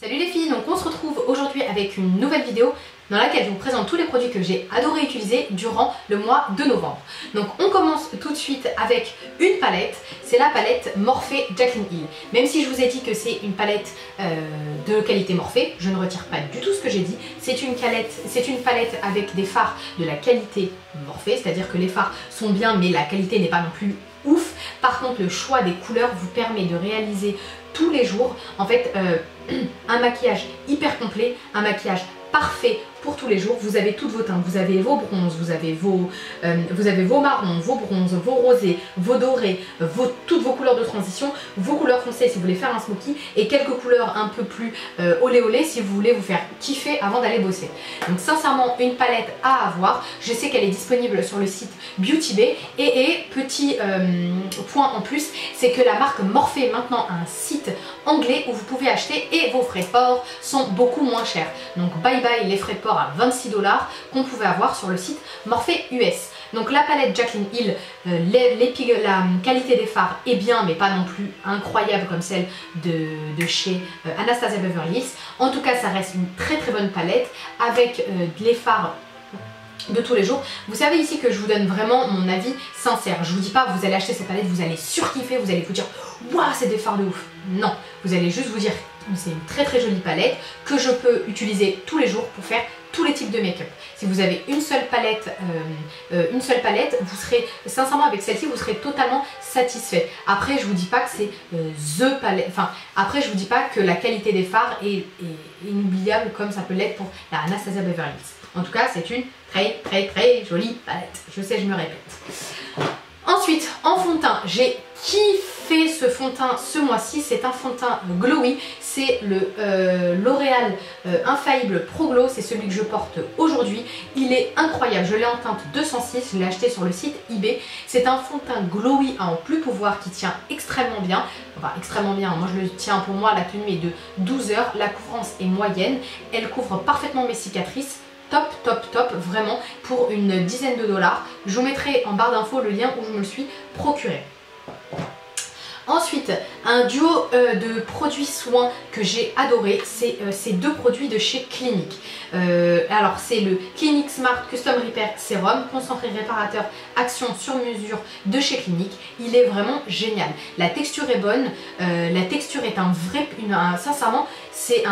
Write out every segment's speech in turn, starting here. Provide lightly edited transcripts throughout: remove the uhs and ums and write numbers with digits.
Salut les filles, donc on se retrouve aujourd'hui avec une nouvelle vidéo dans laquelle je vous présente tous les produits que j'ai adoré utiliser durant le mois de novembre. Donc on commence tout de suite avec une palette, c'est la palette Morphe Jaclyn Hill. Même si je vous ai dit que c'est une palette de qualité Morphe, je ne retire pas du tout ce que j'ai dit. C'est une palette avec des fards de la qualité Morphe, c'est-à-dire que les fards sont bien mais la qualité n'est pas non plus ouf. Par contre le choix des couleurs vous permet de réaliser tous les jours en fait un maquillage hyper complet, un maquillage parfait pour tous les jours. Vous avez toutes vos teintes, vous avez vos bronzes, vous avez vos marrons, vos bronzes, vos rosés, vos dorés, toutes vos couleurs de transition, vos couleurs foncées si vous voulez faire un smoky et quelques couleurs un peu plus olé olé si vous voulez vous faire kiffer avant d'aller bosser. Donc sincèrement une palette à avoir. Je sais qu'elle est disponible sur le site Beauty Bay et petit point en plus, c'est que la marque Morphe maintenant a un site anglais où vous pouvez acheter et vos frais de port sont beaucoup moins chers. Donc bye bye les frais de port à 26 $ qu'on pouvait avoir sur le site Morphe US. Donc la palette Jaclyn Hill, la qualité des fards est bien mais pas non plus incroyable comme celle de chez Anastasia Beverly Hills. En tout cas ça reste une très très bonne palette avec les fards de tous les jours. Vous savez ici que je vous donne vraiment mon avis sincère. Je vous dis pas vous allez acheter cette palette, vous allez surkiffer, vous allez vous dire waouh c'est des fards de ouf. Non, vous allez juste vous dire c'est une très très jolie palette que je peux utiliser tous les jours pour faire tous les types de make-up. Si vous avez une seule palette, vous serez, sincèrement avec celle-ci, vous serez totalement satisfait. Après, je vous dis pas que c'est THE palette, enfin, après, je vous dis pas que la qualité des fards est inoubliable comme ça peut l'être pour la Anastasia Beverly Hills. En tout cas, c'est une très très très jolie palette. Je sais, je me répète. Ensuite, en fond de teint, j'ai kiffé ce fond de teint ce mois-ci. C'est un fond de teint glowy. C'est le L'Oréal Infaillible Pro Glow. C'est celui que je porte aujourd'hui. Il est incroyable. Je l'ai en teinte 206. Je l'ai acheté sur le site eBay. C'est un fond de teint glowy à en plus pouvoir qui tient extrêmement bien. Enfin, extrêmement bien. Moi, je le tiens pour moi. La tenue est de 12 heures. La couvrance est moyenne. Elle couvre parfaitement mes cicatrices. Top, top, top, vraiment, pour une dizaine de $. Je vous mettrai en barre d'infos le lien où je me le suis procuré. Ensuite, un duo de produits soins que j'ai adoré, c'est ces deux produits de chez Clinique. Alors c'est le Clinique Smart Custom Repair Sérum, concentré réparateur action sur mesure de chez Clinique. Il est vraiment génial. La texture est bonne, la texture est sincèrement, c'est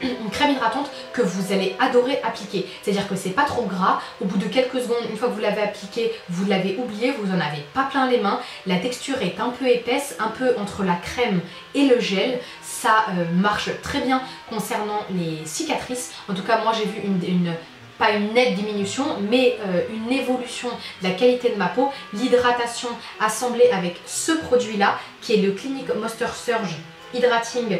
une crème hydratante que vous allez adorer appliquer. C'est-à-dire que c'est pas trop gras. Au bout de quelques secondes, une fois que vous l'avez appliqué, vous l'avez oublié, vous en avez pas plein les mains. La texture est un peu épaisse, un peu entre la crème et le gel. Ça marche très bien concernant les cicatrices. En tout cas, moi j'ai vu pas une nette diminution, mais une évolution de la qualité de ma peau. L'hydratation assemblée avec ce produit-là, qui est le Clinique Moisture Surge Hydrating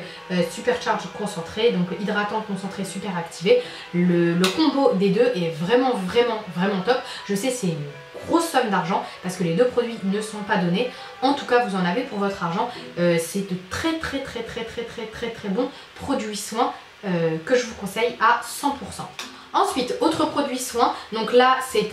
Supercharge concentré, donc hydratant concentré super activé. Le combo des deux est vraiment top. Je sais c'est une grosse somme d'argent parce que les deux produits ne sont pas donnés. En tout cas vous en avez pour votre argent. C'est de très bons produits soins que je vous conseille à 100%. Ensuite, autre produit soin, donc là c'est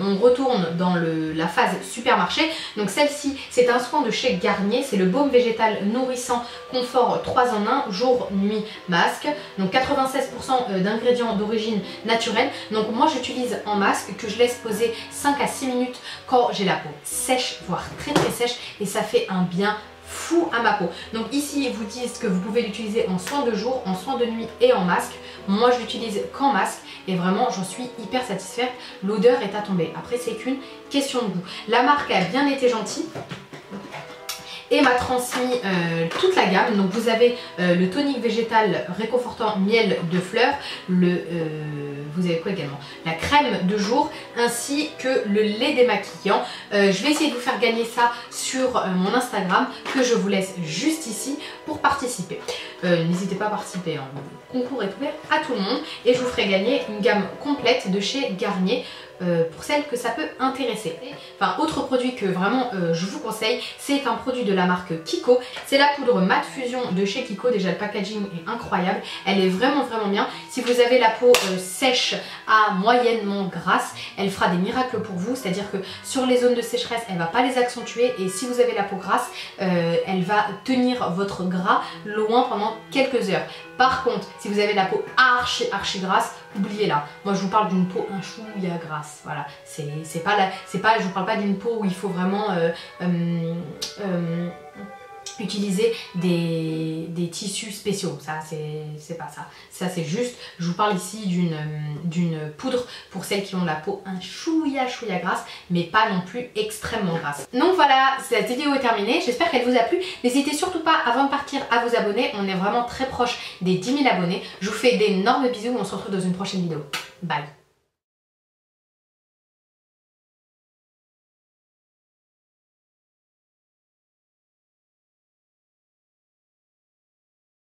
on retourne dans la phase supermarché. Donc celle-ci c'est un soin de chez Garnier, c'est le baume végétal nourrissant confort 3 en 1, jour, nuit, masque. Donc 96% d'ingrédients d'origine naturelle. Donc moi j'utilise en masque que je laisse poser 5 à 6 minutes quand j'ai la peau sèche, voire très sèche, et ça fait un bien fou à ma peau. Donc ici ils vous disent que vous pouvez l'utiliser en soin de jour, en soin de nuit et en masque. Moi je l'utilise qu'en masque et vraiment j'en suis hyper satisfaite. L'odeur est à tomber. Après c'est qu'une question de goût. La marque a bien été gentille et m'a transmis toute la gamme. Donc vous avez le tonique végétal réconfortant miel de fleurs, vous avez quoi également, la crème de jour ainsi que le lait démaquillant. Je vais essayer de vous faire gagner ça sur mon Instagram que je vous laisse juste ici pour participer. N'hésitez pas à participer, hein. Le concours est ouvert à tout le monde et je vous ferai gagner une gamme complète de chez Garnier. pour celles que ça peut intéresser. Enfin, autre produit que vraiment je vous conseille, c'est un produit de la marque Kiko. C'est la poudre Matte Fusion de chez Kiko. Déjà le packaging est incroyable, elle est vraiment bien. Si vous avez la peau sèche à moyennement grasse, elle fera des miracles pour vous, c'est-à-dire que sur les zones de sécheresse, elle va pas les accentuer, et si vous avez la peau grasse, elle va tenir votre gras loin pendant quelques heures. Par contre, si vous avez la peau archi grasse, oubliez-la. Moi je vous parle d'une peau un chouïa grasse, voilà. Je vous parle pas d'une peau où il faut vraiment utiliser des tissus spéciaux, ça c'est pas ça. Ça c'est juste, je vous parle ici d'une poudre pour celles qui ont la peau un chouïa grasse, mais pas non plus extrêmement grasse. Donc voilà, cette vidéo est terminée, j'espère qu'elle vous a plu. N'hésitez surtout pas avant de partir à vous abonner, on est vraiment très proche des 10 000 abonnés. Je vous fais d'énormes bisous, on se retrouve dans une prochaine vidéo. Bye.